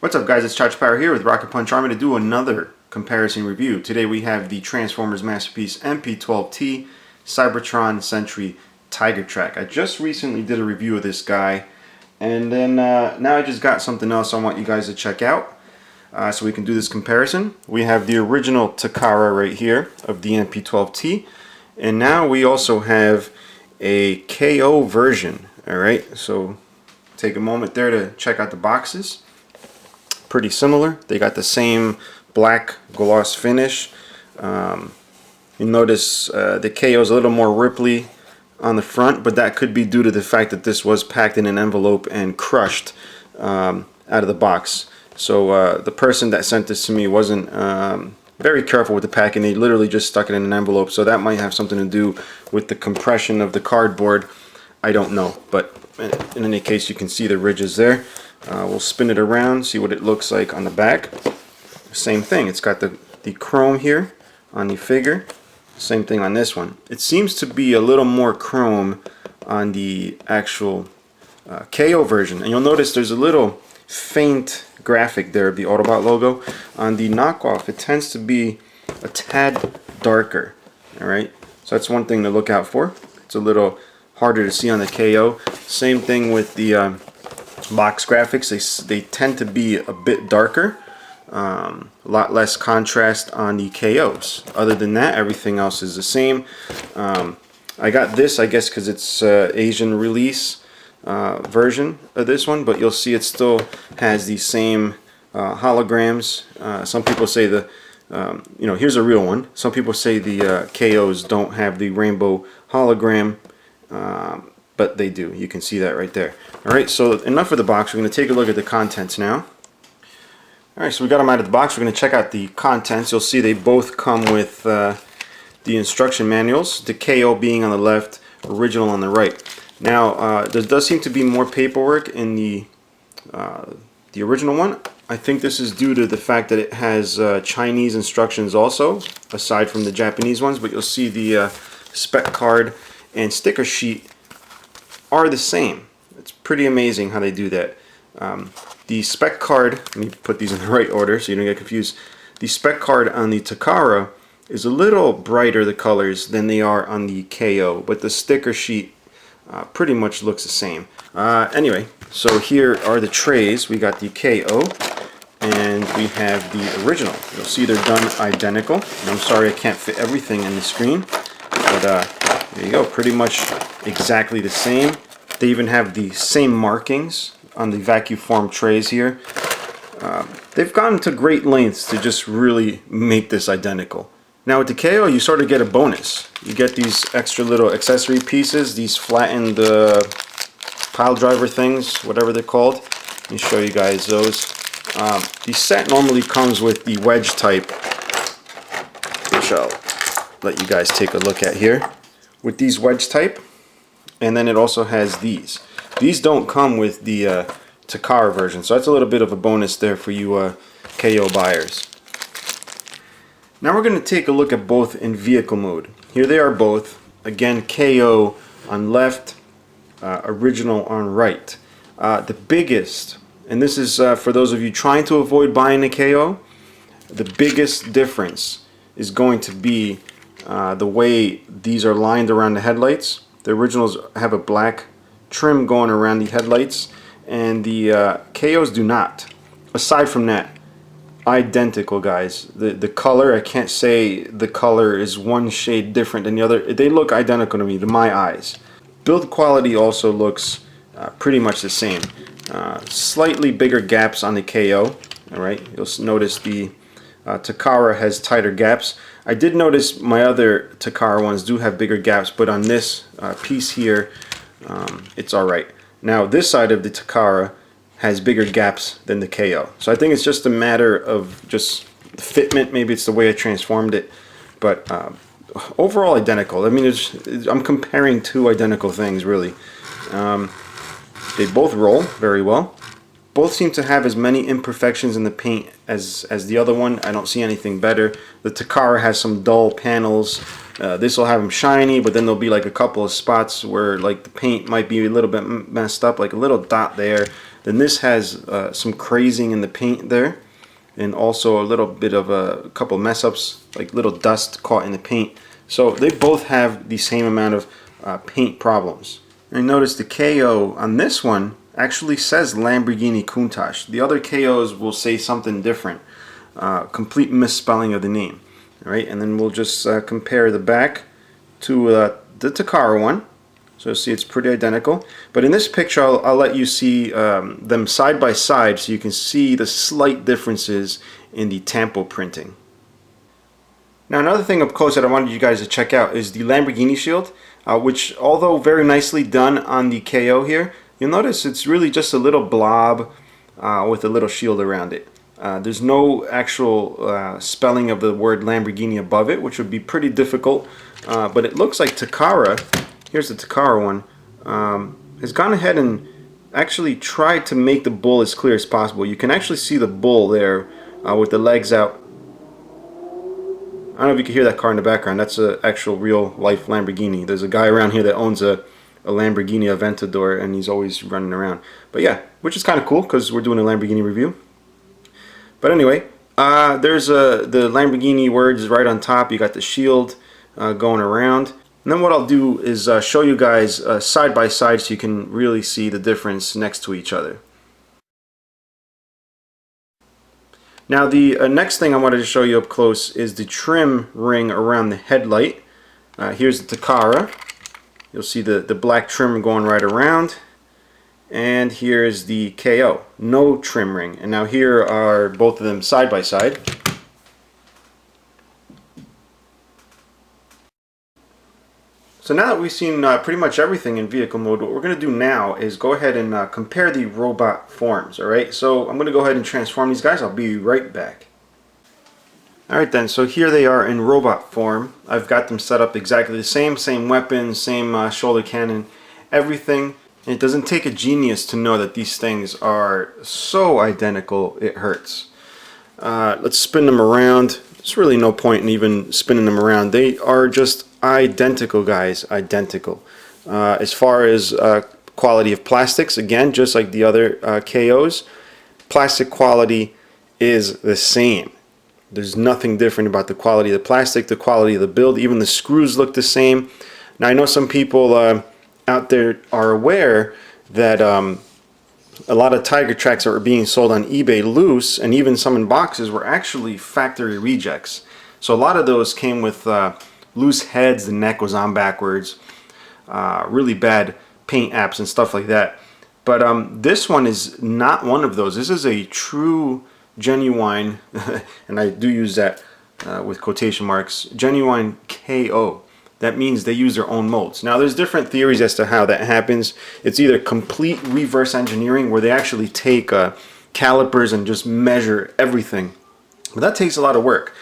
What's up, guys? It's Charge Power here with Rocket Punch Army to do another comparison review. Today we have the Transformers Masterpiece MP-12T Cybertron Sentry Tigertrack. I just recently did a review of this guy, and then now I just got something else I want you guys to check out so we can do this comparison. We have the original Takara right here of the MP-12T, and now we also have a KO version. Alright, so take a moment there to check out the boxes. Pretty similar. They got the same black gloss finish. You notice the KO is a little more ripply on the front, but that could be due to the fact that this was packed in an envelope and crushed out of the box. So the person that sent this to me wasn't very careful with the packing. They literally just stuck it in an envelope, so that might have something to do with the compression of the cardboard. I don't know, but in any case, you can see the ridges there. We'll spin it around, see what it looks like on the back. Same thing, it's got the chrome here on the figure. Same thing on this one. It seems to be a little more chrome on the actual KO version. And you'll notice there's a little faint graphic there of the Autobot logo. On the knockoff, it tends to be a tad darker. Alright, so that's one thing to look out for. It's a little harder to see on the KO. Same thing with the box graphics. They tend to be a bit darker, a lot less contrast on the KOs. Other than that, everything else is the same. I got this, I guess, because it's Asian release version of this one, but you'll see it still has the same holograms. Some people say here's a real one. Some people say the KOs don't have the rainbow hologram. But they do. You can see that right there. Alright, so enough of the box. We're going to take a look at the contents now. Alright, so we got them out of the box. We're going to check out the contents. You'll see they both come with the instruction manuals. The KO being on the left, original on the right. Now, there does seem to be more paperwork in the original one. I think this is due to the fact that it has Chinese instructions also, aside from the Japanese ones. But you'll see the spec card and sticker sheet are the same. It's pretty amazing how they do that. The spec card, let me put these in the right order so you don't get confused. The spec card on the Takara is a little brighter, the colors, than they are on the KO, but the sticker sheet pretty much looks the same. Anyway, so here are the trays. We got the KO and we have the original. You'll see they're done identical. And I'm sorry I can't fit everything in the screen, but there you go, pretty much exactly the same. They even have the same markings on the vacuum form trays here. They've gone to great lengths to just really make this identical. Now with the KO, you sort of get a bonus. You get these extra little accessory pieces, these flattened pile driver things, whatever they're called. Let me show you guys those. The set normally comes with the wedge type, which I'll let you guys take a look at here. With these wedge type, and then it also has these. These don't come with the Takara version, so that's a little bit of a bonus there for you KO buyers. Now we're going to take a look at both in vehicle mode. Here they are both. Again, KO on left, original on right. The biggest, and this is for those of you trying to avoid buying a KO, the biggest difference is going to be the way these are lined around the headlights. The originals have a black trim going around the headlights, and the KOs do not. Aside from that, identical, guys. The color, I can't say the color is one shade different than the other. They look identical to me, to my eyes. Build quality also looks pretty much the same. Slightly bigger gaps on the KO. Alright, you'll notice the Takara has tighter gaps. I did notice my other Takara ones do have bigger gaps, but on this piece here, it's alright. Now this side of the Takara has bigger gaps than the KO. So I think it's just a matter of just fitment. Maybe it's the way I transformed it. But overall identical. I mean, I'm comparing two identical things, really. They both roll very well. Both seem to have as many imperfections in the paint as the other one. I don't see anything better. The Takara has some dull panels. This will have them shiny, but then there'll be like a couple of spots where like the paint might be a little bit messed up, like a little dot there. Then this has some crazing in the paint there, and also a little bit of a couple mess ups, like little dust caught in the paint. So they both have the same amount of paint problems. And notice the KO on this one actually says Lamborghini Countach. The other KOs will say something different. Complete misspelling of the name. All right, and then we'll just compare the back to the Takara one. So see, it's pretty identical. But in this picture, I'll let you see them side by side so you can see the slight differences in the tampo printing. Now, another thing up close that I wanted you guys to check out is the Lamborghini shield, which, although very nicely done on the KO here, you'll notice it's really just a little blob with a little shield around it. There's no actual spelling of the word Lamborghini above it, which would be pretty difficult. But it looks like Takara, here's the Takara one, has gone ahead and actually tried to make the bull as clear as possible. You can actually see the bull there with the legs out. I don't know if you can hear that car in the background. That's an actual real life Lamborghini. There's a guy around here that owns a Lamborghini Aventador, and he's always running around. But yeah, which is kind of cool because we're doing a Lamborghini review. But anyway, there's the Lamborghini words right on top. You got the shield going around. And then what I'll do is show you guys side by side so you can really see the difference next to each other. Now the next thing I wanted to show you up close is the trim ring around the headlight. Here's the Takara. You'll see the black trim going right around. And here's the KO. No trim ring. And now here are both of them side by side. So now that we've seen pretty much everything in vehicle mode, what we're going to do now is go ahead and compare the robot forms. Alright, so I'm going to go ahead and transform these guys. I'll be right back. Alright then, so here they are in robot form. I've got them set up exactly the same weapons, same shoulder cannon, everything. And it doesn't take a genius to know that these things are so identical it hurts. Let's spin them around. There's really no point in even spinning them around. They are just identical, guys, identical. As far as quality of plastics, again, just like the other KOs, plastic quality is the same. There's nothing different about the quality of the plastic, the quality of the build. Even the screws look the same. Now I know some people out there are aware that a lot of Tigertracks that were being sold on eBay loose, and even some in boxes, were actually factory rejects. So a lot of those came with loose heads, the neck was on backwards, really bad paint apps and stuff like that. But this one is not one of those. This is a true, genuine, and I do use that with quotation marks, genuine KO. That means they use their own molds. Now there's different theories as to how that happens. It's either complete reverse engineering, where they actually take calipers and just measure everything. But that takes a lot of work.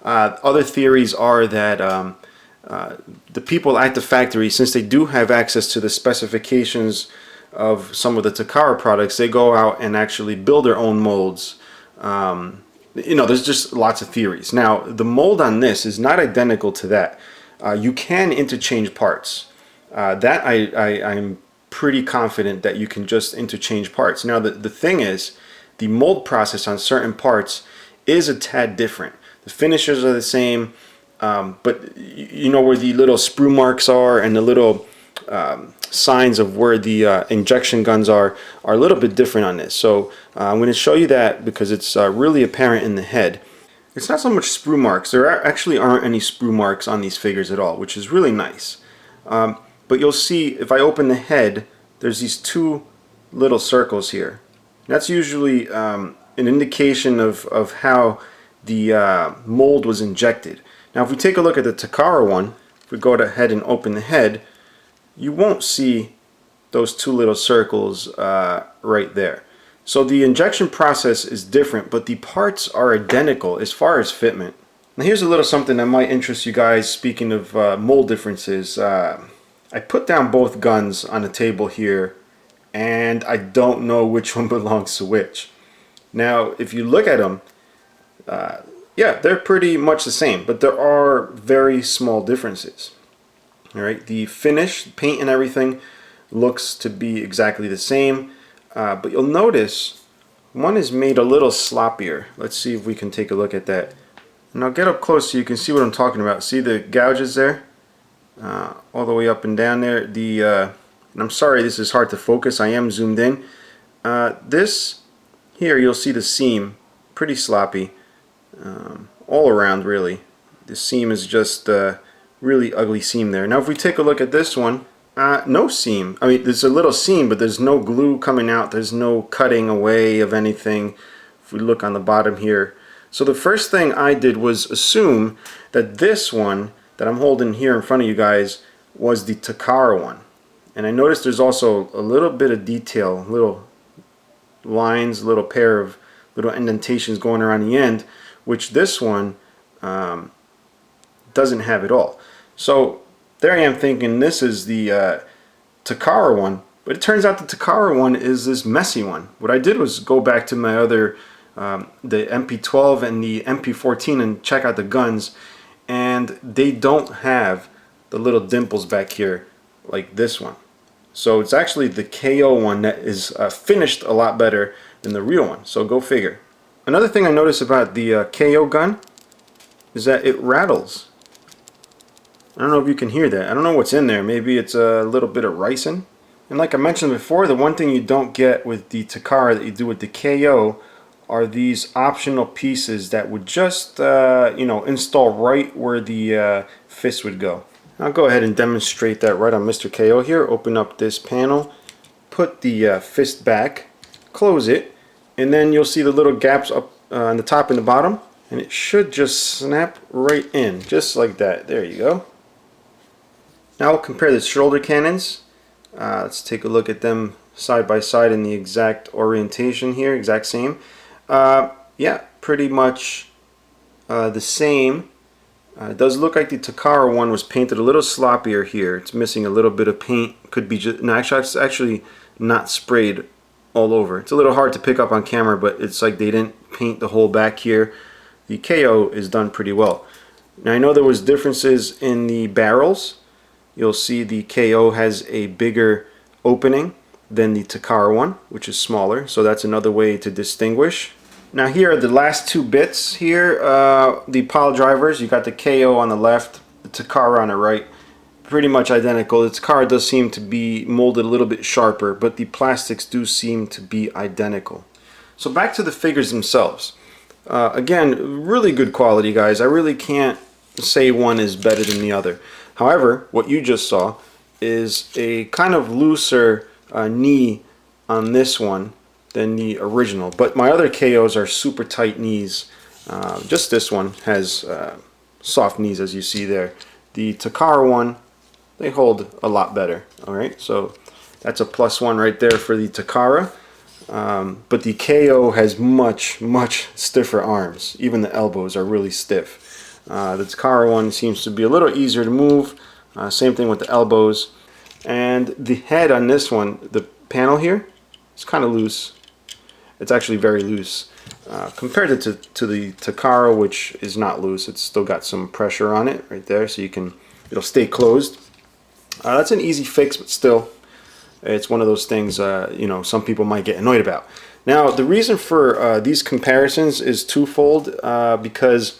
Other theories are that the people at the factory, since they do have access to the specifications of some of the Takara products, they go out and actually build their own molds. You know, there's just lots of theories. Now the mold on this is not identical to that. You can interchange parts. That I'm pretty confident that you can just interchange parts. Now the thing is, the mold process on certain parts is a tad different. The finishes are the same, but you know where the little sprue marks are and the little signs of where the injection guns are a little bit different on this. So I'm going to show you that because it's really apparent in the head. It's not so much sprue marks. There actually aren't any sprue marks on these figures at all, which is really nice. But you'll see if I open the head, there's these two little circles here. That's usually an indication of how the mold was injected. Now if we take a look at the Takara one, if we go ahead and open the head, you won't see those two little circles right there. So the injection process is different, but the parts are identical as far as fitment. Now here's a little something that might interest you guys. Speaking of mold differences, I put down both guns on the table here, and I don't know which one belongs to which. Now if you look at them, yeah, they're pretty much the same, but there are very small differences. All right, the finish, paint and everything looks to be exactly the same. but you'll notice one is made a little sloppier. Let's see if we can take a look at that. And I'll get up close so you can see what I'm talking about. See the gouges there? All the way up and down there. And I'm sorry this is hard to focus. I am zoomed in. This here, you'll see the seam. Pretty sloppy. All around, really. The seam is just really ugly seam there. Now if we take a look at this one, no seam. I mean, there's a little seam, but there's no glue coming out. There's no cutting away of anything. If we look on the bottom here. So the first thing I did was assume that this one that I'm holding here in front of you guys was the Takara one. And I noticed there's also a little bit of detail, little lines, a little pair of little indentations going around the end, which this one doesn't have at all. So there I am thinking this is the Takara one, but it turns out the Takara one is this messy one. What I did was go back to my other, the MP-12 and the MP-14 and check out the guns, and they don't have the little dimples back here like this one. So it's actually the KO one that is finished a lot better than the real one, so go figure. Another thing I noticed about the KO gun is that it rattles. I don't know if you can hear that. I don't know what's in there. Maybe it's a little bit of ricin. And like I mentioned before, the one thing you don't get with the Takara that you do with the KO are these optional pieces that would just you know, install right where the fist would go. I'll go ahead and demonstrate that right on Mr. KO here. Open up this panel, put the fist back, close it, and then you'll see the little gaps up on the top and the bottom, and it should just snap right in, just like that. There you go. Now we'll compare the shoulder cannons. Let's take a look at them side by side in the exact orientation here, exact same. Yeah, pretty much the same. It does look like the Takara one was painted a little sloppier here. It's missing a little bit of paint. Could be just, no, actually, it's actually not sprayed all over. It's a little hard to pick up on camera, but it's like they didn't paint the whole back here. The KO is done pretty well. Now I know there was differences in the barrels. You'll see the KO has a bigger opening than the Takara one, which is smaller, so that's another way to distinguish. Now here are the last two bits here, the pile drivers. You got the KO on the left, the Takara on the right, pretty much identical. The Takara does seem to be molded a little bit sharper, but the plastics do seem to be identical. So back to the figures themselves. Again, really good quality, guys. I really can't say one is better than the other. However, what you just saw is a kind of looser knee on this one than the original. But my other KOs are super tight knees. Just this one has soft knees, as you see there. The Takara one, they hold a lot better. Alright, so that's a +1 right there for the Takara. But the KO has much stiffer arms. Even the elbows are really stiff. The Takara one seems to be a little easier to move. Same thing with the elbows. And the head on this one, the panel here, it's kind of loose. It's actually very loose. Compared to the Takara, which is not loose. It's still got some pressure on it right there, so it'll stay closed. That's an easy fix, but still, it's one of those things you know, some people might get annoyed about. Now, the reason for these comparisons is twofold, because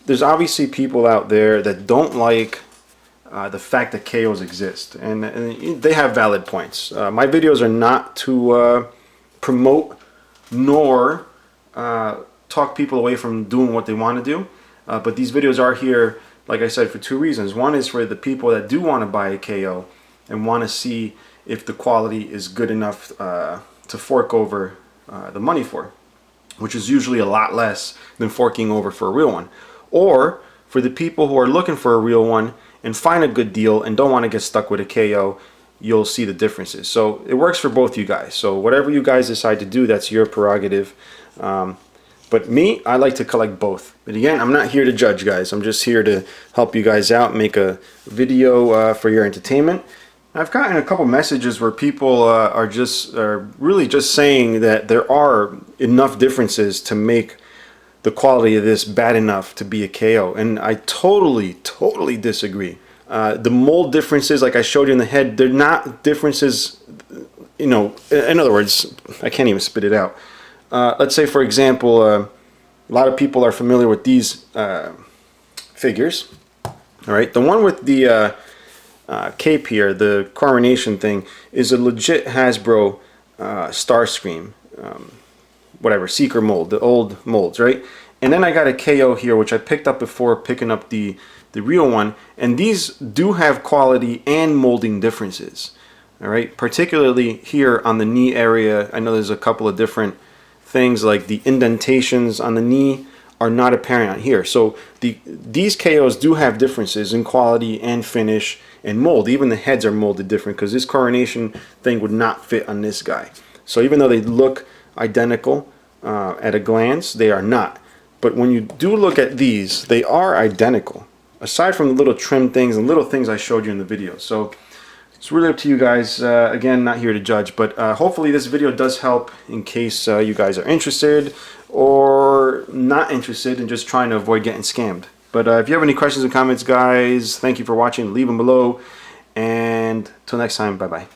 there's obviously people out there that don't like the fact that KOs exist, and they have valid points. My videos are not to promote nor talk people away from doing what they want to do, but these videos are here, like I said, for two reasons. One is for the people that do want to buy a KO and want to see if the quality is good enough to fork over the money for, which is usually a lot less than forking over for a real one. Or for the people who are looking for a real one and find a good deal and don't want to get stuck with a KO, you'll see the differences. So it works for both you guys. So whatever you guys decide to do, that's your prerogative. But me, I like to collect both. But again, I'm not here to judge, guys. I'm just here to help you guys out, make a video for your entertainment. I've gotten a couple messages where people are really just saying that there are enough differences to make the quality of this bad enough to be a KO, and I totally disagree. The mold differences, like I showed you in the head, they're not differences you know, in other words, I can't even spit it out. Let's say, for example, a lot of people are familiar with these figures. All right, the one with the cape here, the coronation thing, is a legit Hasbro Starscream, whatever, Seeker mold, the old molds, right? And then I got a KO here, which I picked up before picking up the real one, and these do have quality and molding differences. All right, particularly here on the knee area. I know there's a couple of different things, like the indentations on the knee are not apparent on here. So these KOs do have differences in quality and finish and mold. Even the heads are molded different, because this coronation thing would not fit on this guy. So even though they look identical at a glance, they are not. But when you do look at these, they are identical, aside from the little trim things and little things I showed you in the video. So it's really up to you guys. Again, not here to judge, but hopefully this video does help in case you guys are interested or not interested and just trying to avoid getting scammed. But if you have any questions and comments, guys, thank you for watching. Leave them below. And till next time, bye-bye.